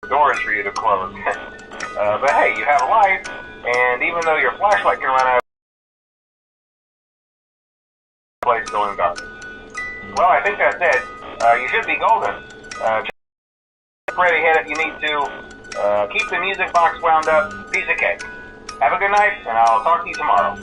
doors for you to close. But hey, you have a light, and even though your flashlight can run out, the place going dark. Well, I think that's it. You should be golden. Ready, hit it. You need to keep the music box wound up. Piece of cake. Have a good night, and I'll talk to you tomorrow.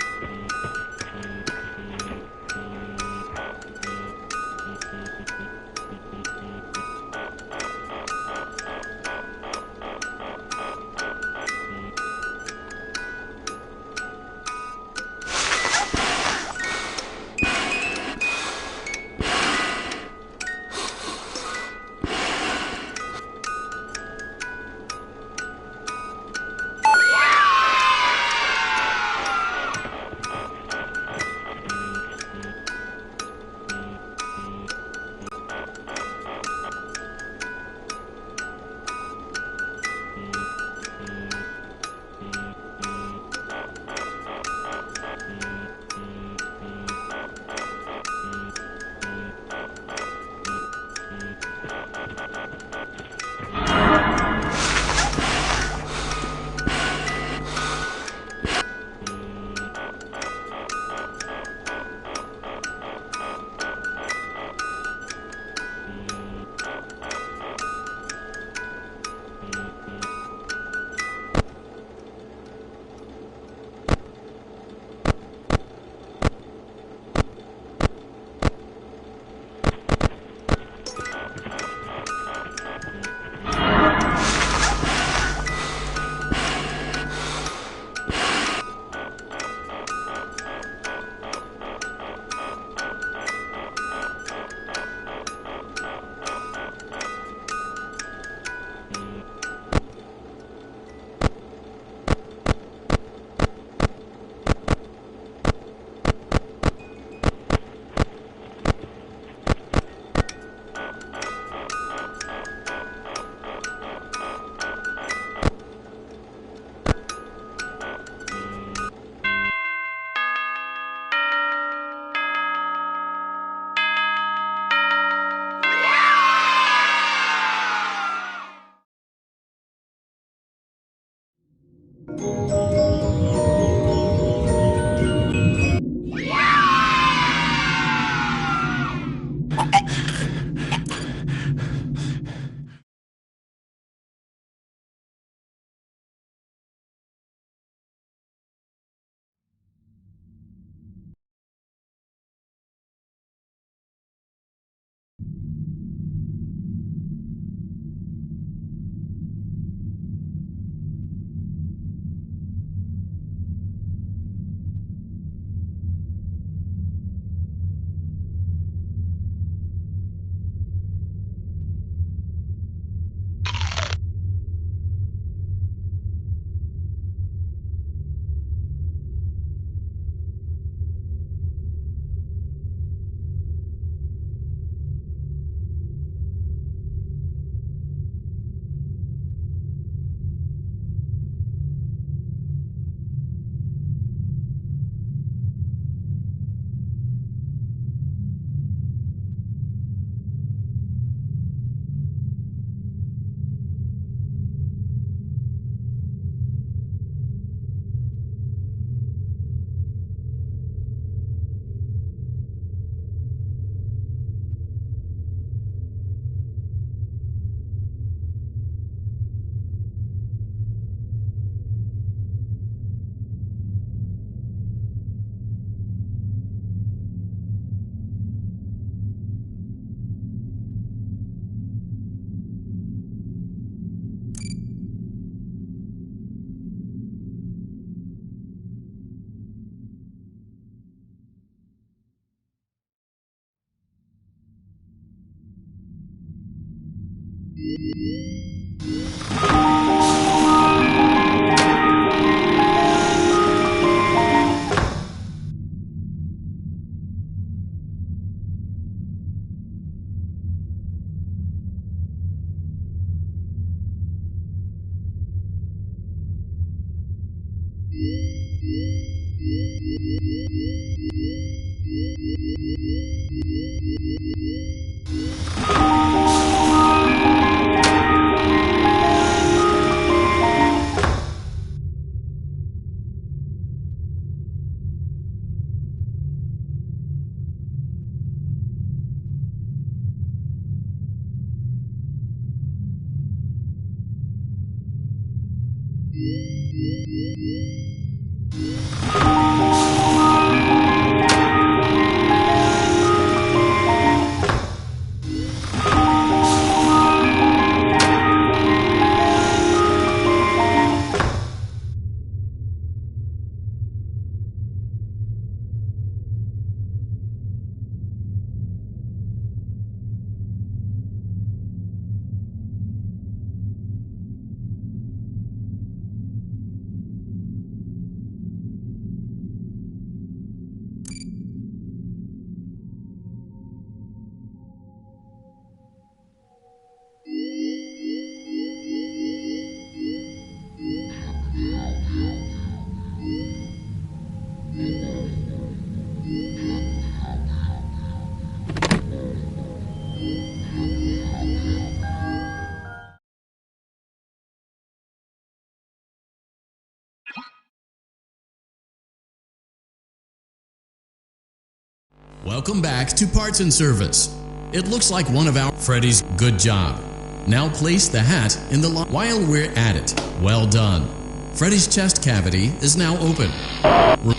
Welcome back to Parts and Service. It looks like one of our Freddy's. Good job. Now place the hat in the lock while we're at it. Well done. Freddy's chest cavity is now open.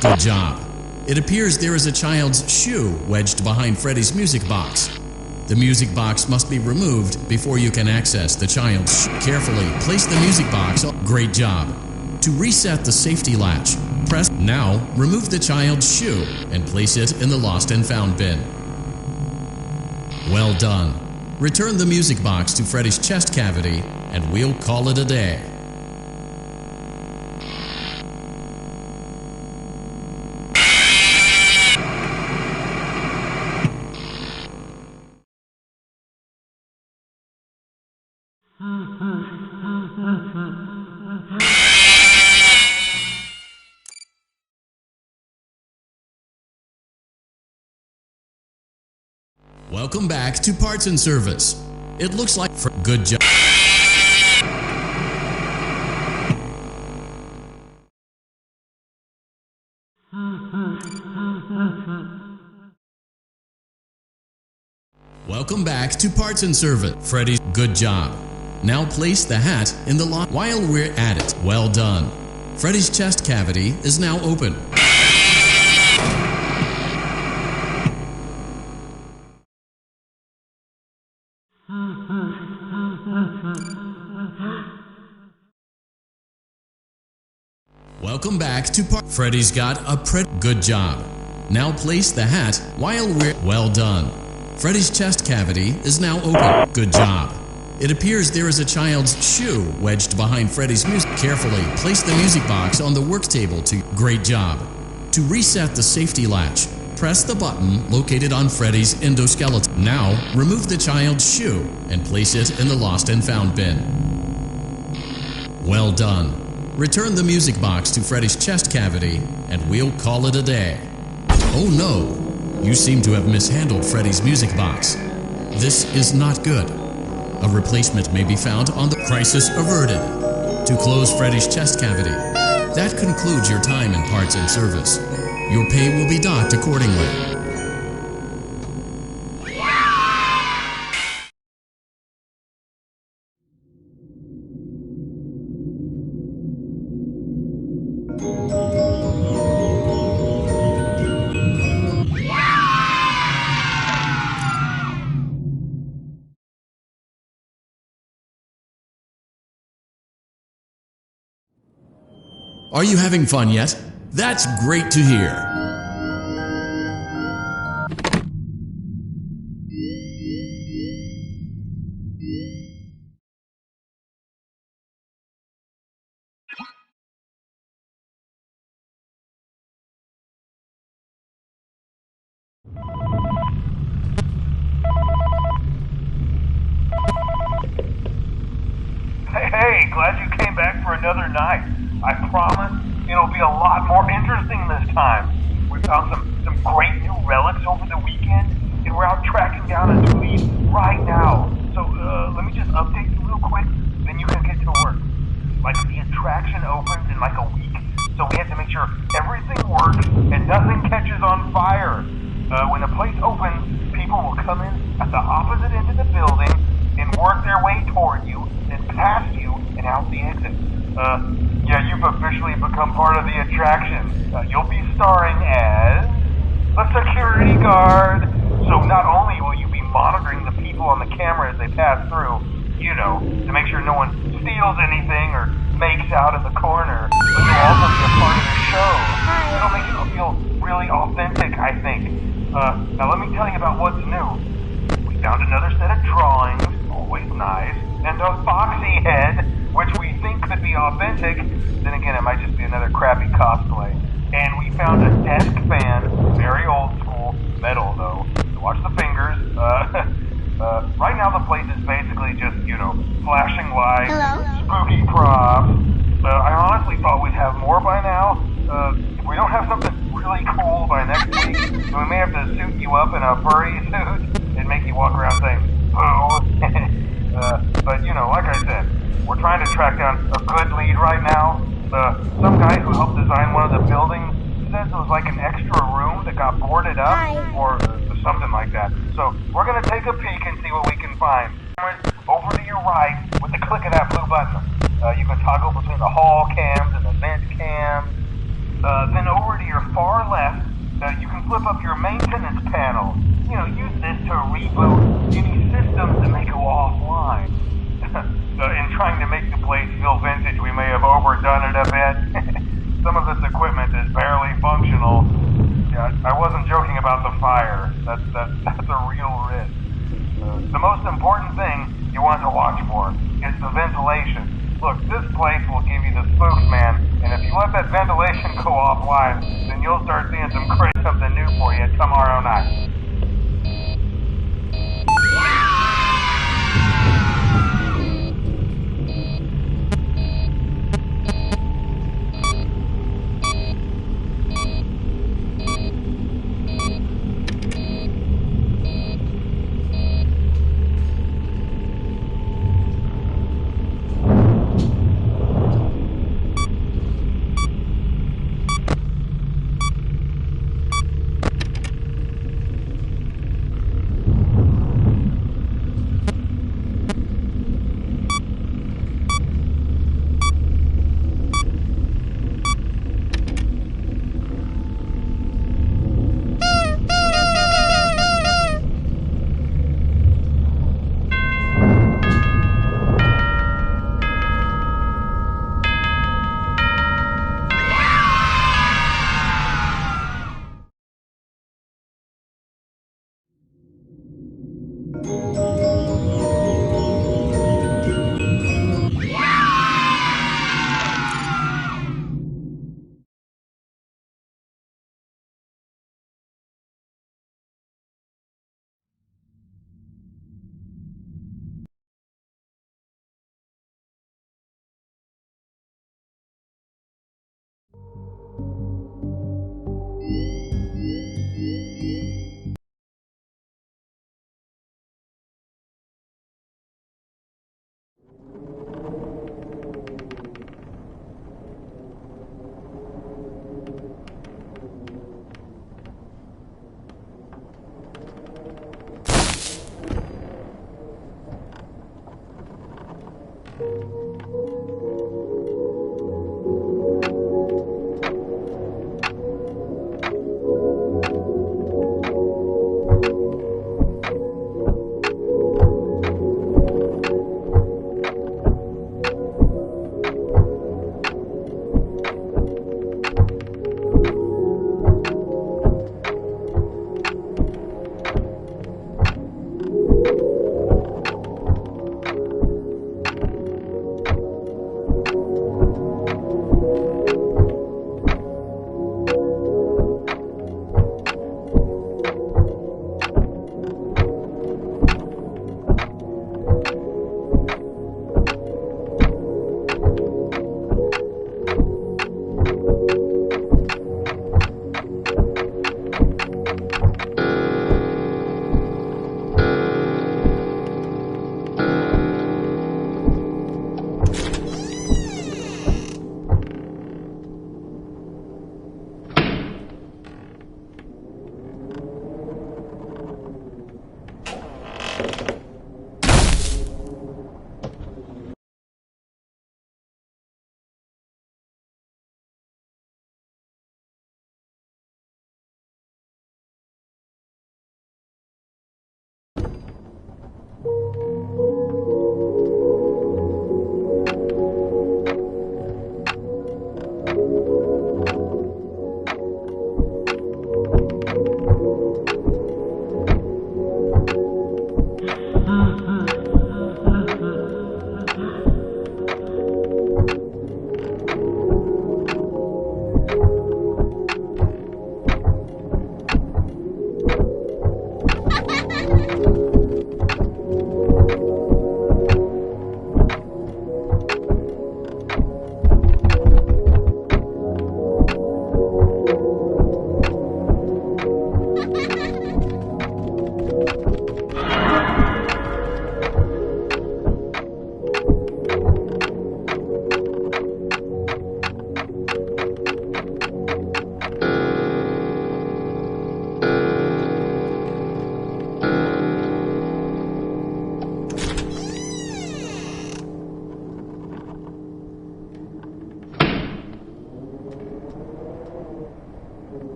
Good job. It appears there is a child's shoe wedged behind Freddy's music box. The music box must be removed before you can access the child's shoe. Carefully place the music box. Great job. To reset the safety latch, press. Now, remove the child's shoe and place it in the lost and found bin. Well done. Return the music box to Freddy's chest cavity and we'll call it a day. Welcome back to Parts and Service. It looks like good job. Welcome back to Parts and Service. Freddy's. Good job. Now place the hat in the lock while we're at it. Well done. Freddy's chest cavity is now open. Welcome back to Freddy's got a good job. Now place the hat while we're well done. Freddy's chest cavity is now open. Good job. It appears there is a child's shoe wedged behind Freddy's music. Carefully place the music box on the work table to great job. To reset the safety latch, press the button located on Freddy's endoskeleton. Now remove the child's shoe and place it in the lost and found bin. Well done. Return the music box to Freddy's chest cavity, and we'll call it a day. Oh no! You seem to have mishandled Freddy's music box. This is not good. A replacement may be found on the crisis averted. To close Freddy's chest cavity. That concludes your time in Parts and Service. Your pay will be docked accordingly. Are you having fun yet? That's great to hear. Hey, glad you came back for another night. I promise it'll be a lot more interesting this time. We found some great new relics over the weekend, and we're out tracking down a new lead right now. So let me just update you real quick, then you can get to work. Like, the attraction opens in like a week, so we have to make sure everything works and nothing catches on fire. When the place opens, people will come in at the opposite end of the building and work their way toward you, then past you and out the exit. Yeah, you've officially become part of the attraction. You'll be starring as a security guard. So not only will you be monitoring the people on the camera as they pass through, to make sure no one steals anything or makes out in the corner, but you'll also be a part of the show. It'll make you feel really authentic, I think. Now let me tell you about what's new. We found another set of drawings, always nice, and a foxy head, which we think could be authentic. Then again, it might just be another crappy cosplay. And we found a desk fan, very old school, metal though. So watch the fingers. Right now the place is basically just, flashing lights, spooky props. I honestly thought we'd have more by now. If we don't have something really cool by next week, then we may have to suit you up in a furry suit and make you walk around saying, boo. But, like I said, we're trying to track down a good lead right now. Some guy who helped design one of the buildings says it was like an extra room that got boarded up, or something like that. So we're going to take a peek and see what we can find. Over to your right, with the click of that blue button, you can toggle between the hall cams and the vent cams. Then over to your far left, you can flip up your maintenance panel. Use this to reboot any systems that may go offline. In trying to make the place feel vintage, we may have overdone it a bit. Some of this equipment is barely functional. Yeah, I wasn't joking about the fire. That's a real risk. The most important thing you want to watch for is the ventilation. Look, this place will give you the spooks, man, and if you let that ventilation go offline, then you'll start seeing something new for you tomorrow night.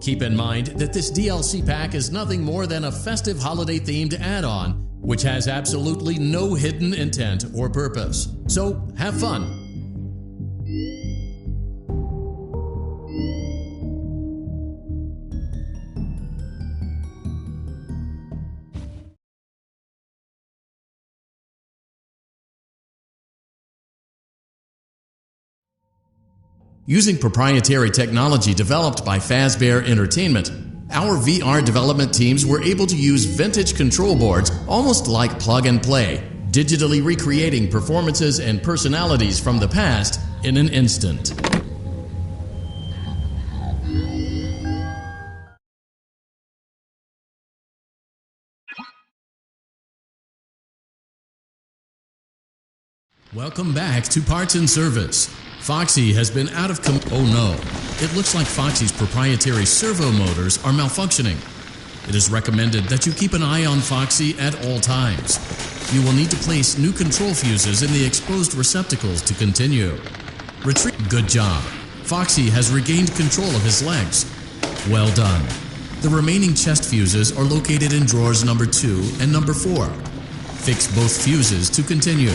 Keep in mind that this DLC pack is nothing more than a festive holiday-themed add-on, which has absolutely no hidden intent or purpose. So, have fun! Using proprietary technology developed by Fazbear Entertainment, our VR development teams were able to use vintage control boards almost like plug and play, digitally recreating performances and personalities from the past in an instant. Welcome back to Parts and Service. Foxy has been out of oh no, it looks like Foxy's proprietary servo motors are malfunctioning. It is recommended that you keep an eye on Foxy at all times. You will need to place new control fuses in the exposed receptacles to continue. Good job. Foxy has regained control of his legs. Well done. The remaining chest fuses are located in drawers number 2 and number 4. Fix both fuses to continue.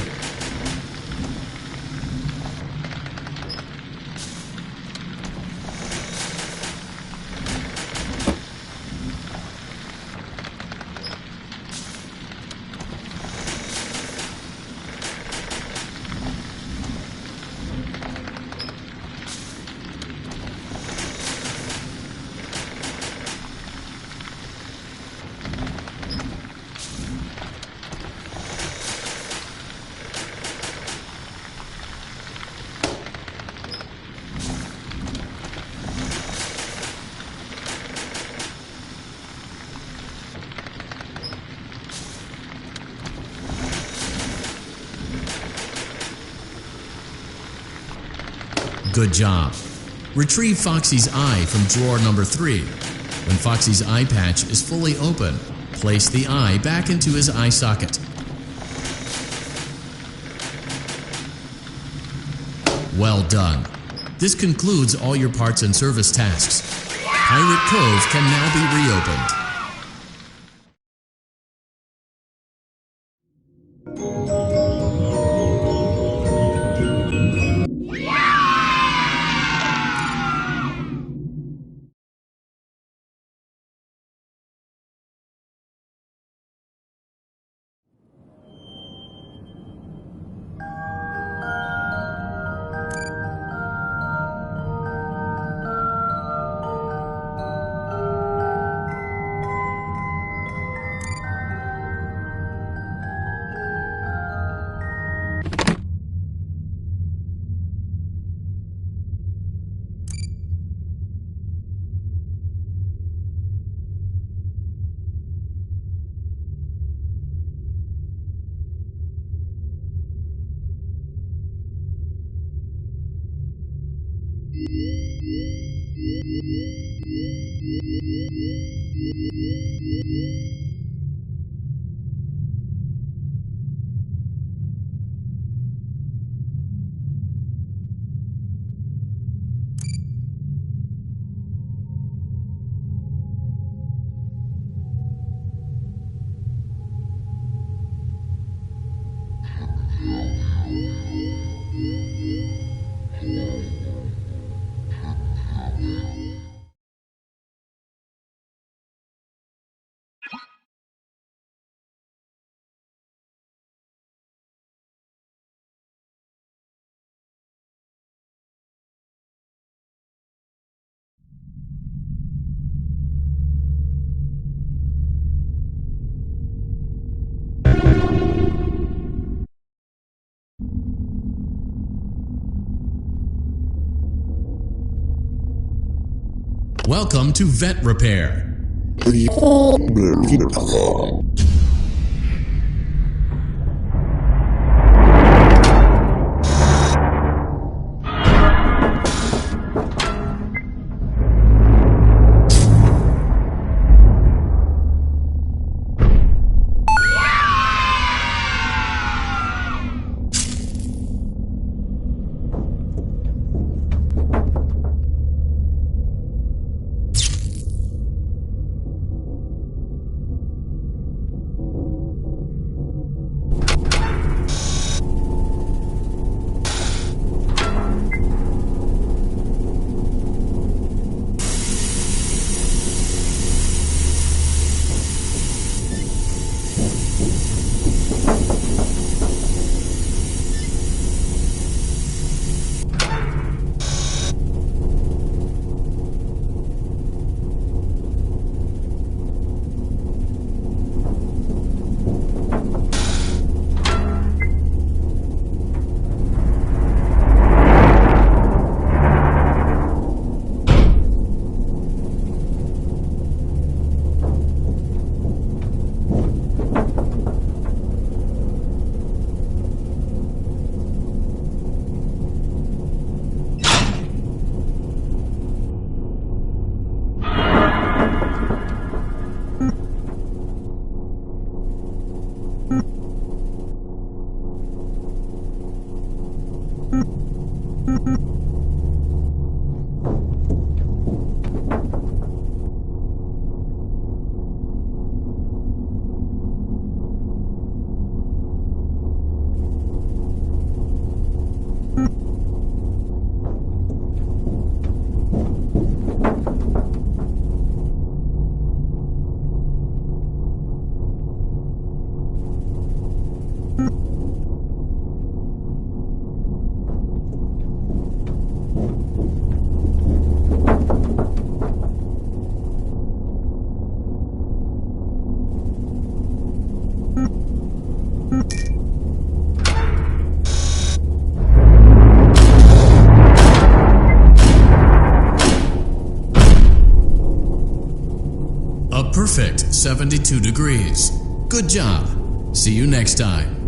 Good job. Retrieve Foxy's eye from drawer number 3. When Foxy's eye patch is fully open, place the eye back into his eye socket. Well done. This concludes all your parts and service tasks. Pirate Cove can now be reopened. Welcome to Vet Repair. A perfect 72 degrees. Good job. See you next time.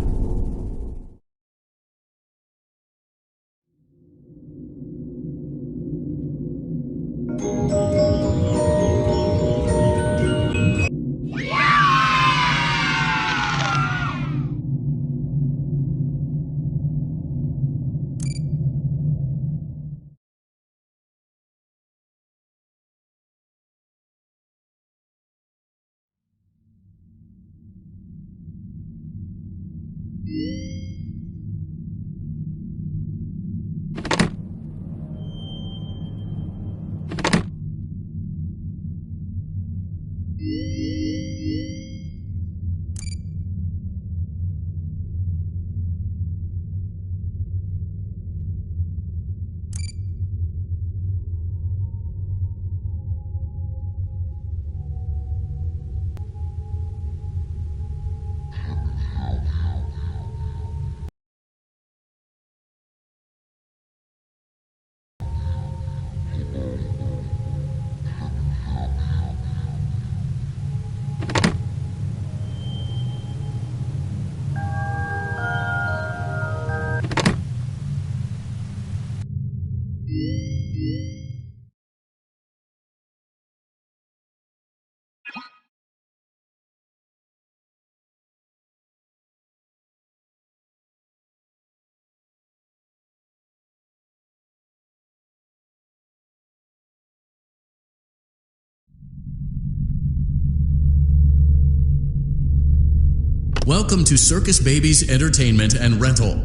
Welcome to Circus Baby's Entertainment and Rental.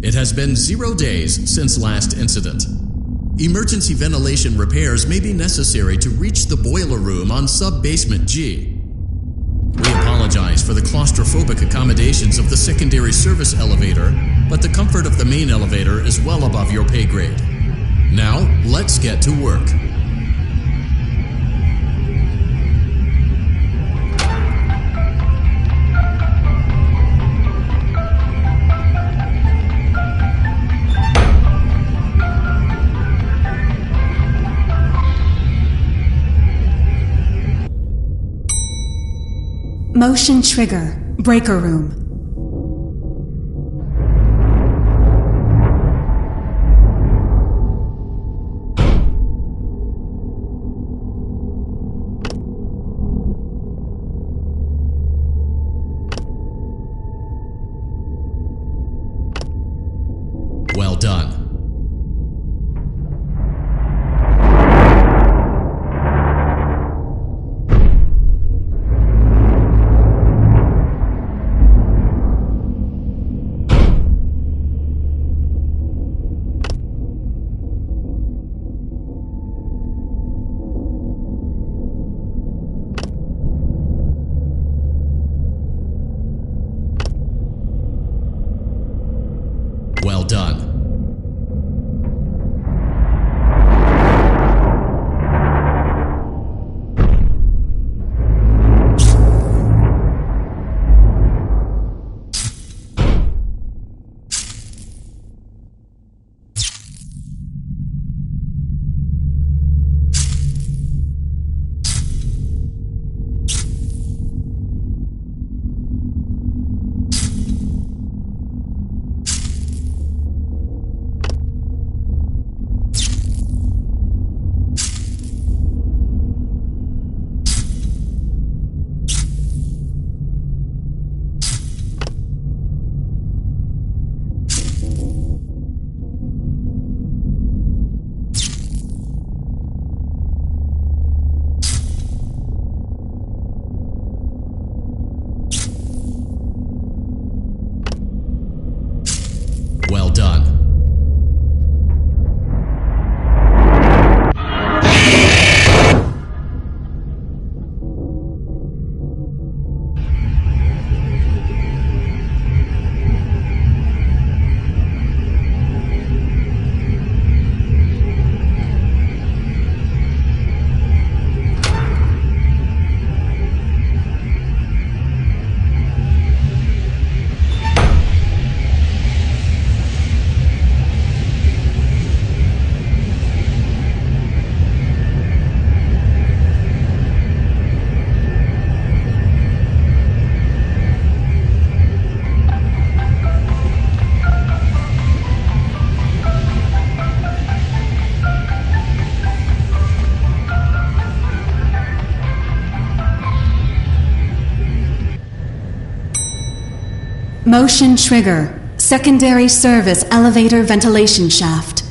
It has been 0 days since last incident. Emergency ventilation repairs may be necessary to reach the boiler room on sub-basement G. We apologize for the claustrophobic accommodations of the secondary service elevator, but the comfort of the main elevator is well above your pay grade. Now, let's get to work. Motion trigger. Breaker room. Well done. Well done. Well done. Motion trigger. Secondary service elevator ventilation shaft.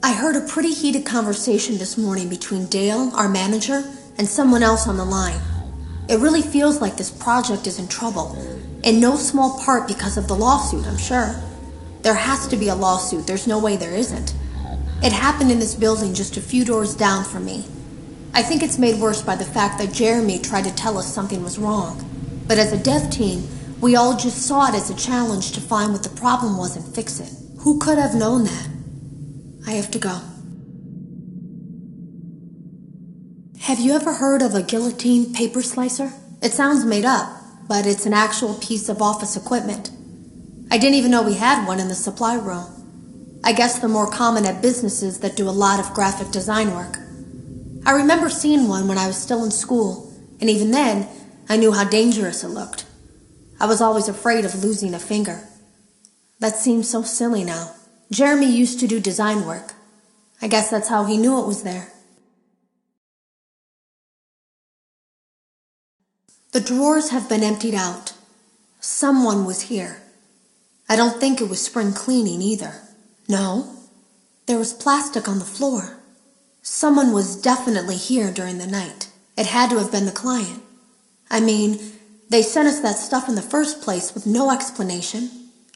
I heard a pretty heated conversation this morning between Dale, our manager, and someone else on the line. It really feels like this project is in trouble, in no small part because of the lawsuit, I'm sure. There has to be a lawsuit, there's no way there isn't. It happened in this building just a few doors down from me. I think it's made worse by the fact that Jeremy tried to tell us something was wrong. But as a dev team, we all just saw it as a challenge to find what the problem was and fix it. Who could have known that? I have to go. Have you ever heard of a guillotine paper slicer? It sounds made up, but it's an actual piece of office equipment. I didn't even know we had one in the supply room. I guess they're more common at businesses that do a lot of graphic design work. I remember seeing one when I was still in school, and even then, I knew how dangerous it looked. I was always afraid of losing a finger. That seems so silly now. Jeremy used to do design work. I guess that's how he knew it was there. The drawers have been emptied out. Someone was here. I don't think it was spring cleaning either. No, there was plastic on the floor. Someone was definitely here during the night. It had to have been the client. I mean, they sent us that stuff in the first place with no explanation,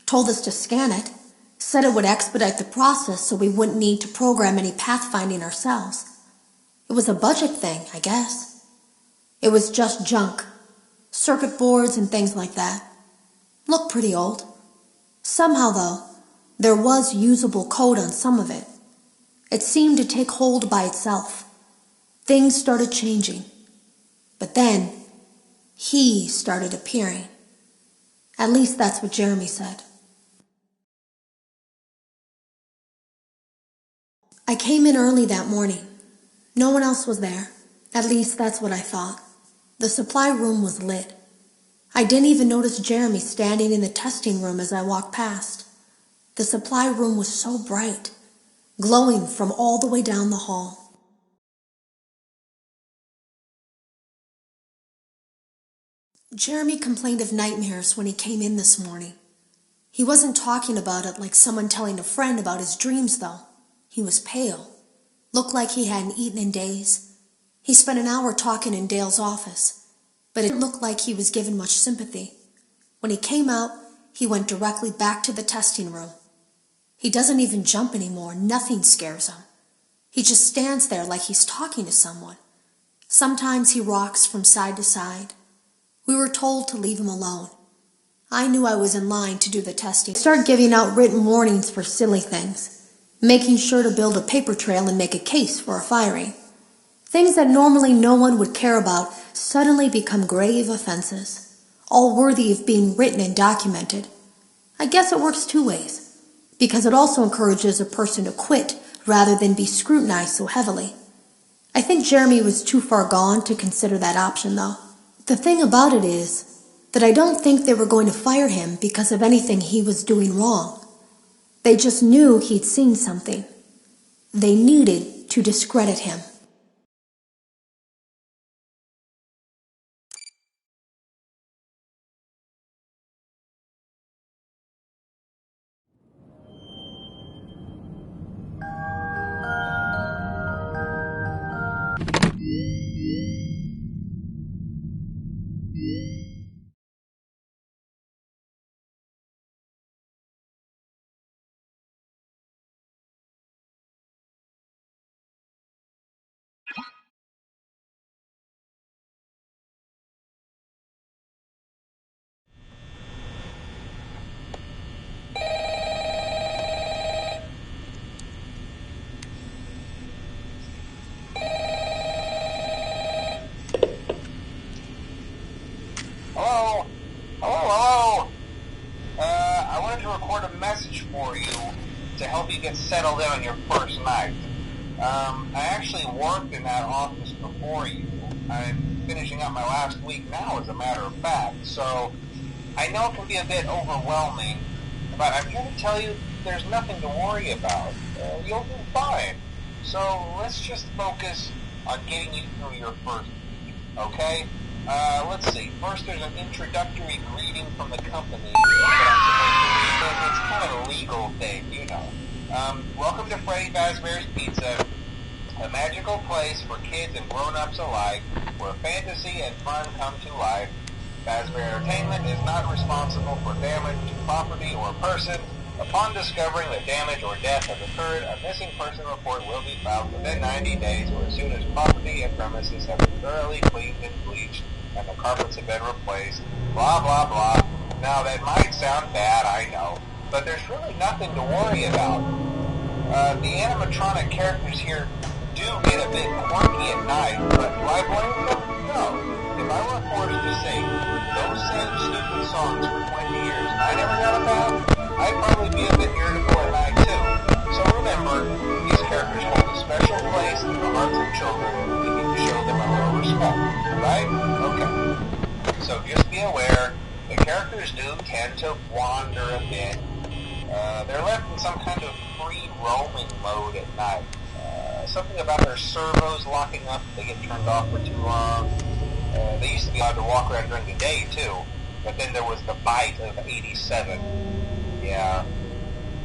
told us to scan it, said it would expedite the process so we wouldn't need to program any pathfinding ourselves. It was a budget thing, I guess. It was just junk. Circuit boards and things like that. Looked pretty old. Somehow, though, there was usable code on some of it. It seemed to take hold by itself. Things started changing. But then, he started appearing. At least that's what Jeremy said. I came in early that morning. No one else was there. At least that's what I thought. The supply room was lit. I didn't even notice Jeremy standing in the testing room as I walked past. The supply room was so bright, glowing from all the way down the hall. Jeremy complained of nightmares when he came in this morning. He wasn't talking about it like someone telling a friend about his dreams, though. He was pale, looked like he hadn't eaten in days. He spent an hour talking in Dale's office, but it looked like he was given much sympathy. When he came out, he went directly back to the testing room. He doesn't even jump anymore. Nothing scares him. He just stands there like he's talking to someone. Sometimes he rocks from side to side. We were told to leave him alone. I knew I was in line to do the testing. I started giving out written warnings for silly things, making sure to build a paper trail and make a case for a firing. Things that normally no one would care about suddenly become grave offenses, all worthy of being written and documented. I guess it works two ways, because it also encourages a person to quit rather than be scrutinized so heavily. I think Jeremy was too far gone to consider that option, though. The thing about it is that I don't think they were going to fire him because of anything he was doing wrong. They just knew he'd seen something. They needed to discredit him. To help you get settled in on your first night. I actually worked in that office before you. I'm finishing up my last week now, as a matter of fact, so I know it can be a bit overwhelming, but I'm here to tell you there's nothing to worry about. You'll do fine. So let's just focus on getting you through your first week, okay? Let's see. First, there's an introductory greeting from the company. It's kind of a legal thing, you know. Welcome to Freddy Fazbear's Pizza, a magical place for kids and grown-ups alike, where fantasy and fun come to life. Fazbear Entertainment is not responsible for damage to property or person. Upon discovering that damage or death has occurred, a missing person report will be filed within 90 days or as soon as property and premises have been thoroughly cleaned and bleached and the carpets have been replaced, blah, blah, blah. Now, that might sound bad, I know, but there's really nothing to worry about. The animatronic characters here do get a bit quirky at night, but do I blame them? No. If I were forced to sing those same stupid songs for 20 years and I never got a bath, I'd probably be a bit irritable at night too. So remember, these characters hold a special place in the hearts of children. We need to show them a little respect, right? Okay. So just be aware, the characters do tend to wander a bit. They're left in some kind of free roaming mode at night. Something about their servos locking up if they get turned off for too long. They used to be allowed to walk around during the day too, but then there was the bite of 87. Yeah.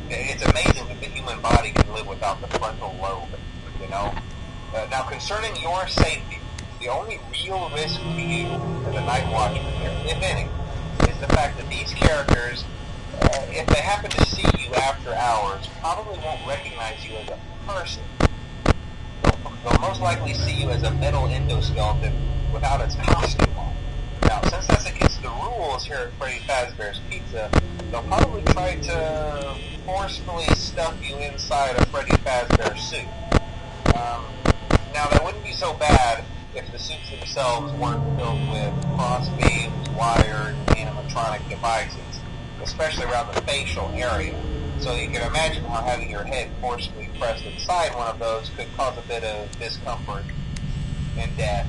It's amazing that the human body can live without the frontal lobe, you know? Now, concerning your safety, the only real risk to you as a night watchman here, if any, is the fact that these characters, if they happen to see you after hours, probably won't recognize you as a person. They'll most likely see you as a metal endoskeleton without its costume on. Now, since that's the case, the rules here at Freddy Fazbear's Pizza, they'll probably try to forcefully stuff you inside a Freddy Fazbear suit. Now, that wouldn't be so bad if the suits themselves weren't filled with cross beams, wired, animatronic devices, especially around the facial area. So you can imagine how having your head forcibly pressed inside one of those could cause a bit of discomfort and death.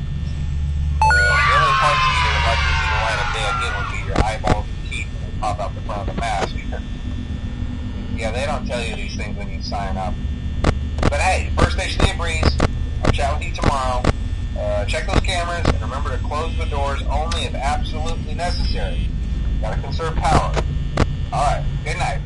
The only parts of you that would like to see the light of day again would be your eyeballs and teeth when they pop out the front of the mask. Yeah, they don't tell you these things when you sign up. But hey, first station of the breeze. I'll chat with you tomorrow. Check those cameras and remember to close the doors only if absolutely necessary. Gotta conserve power. Alright, good night.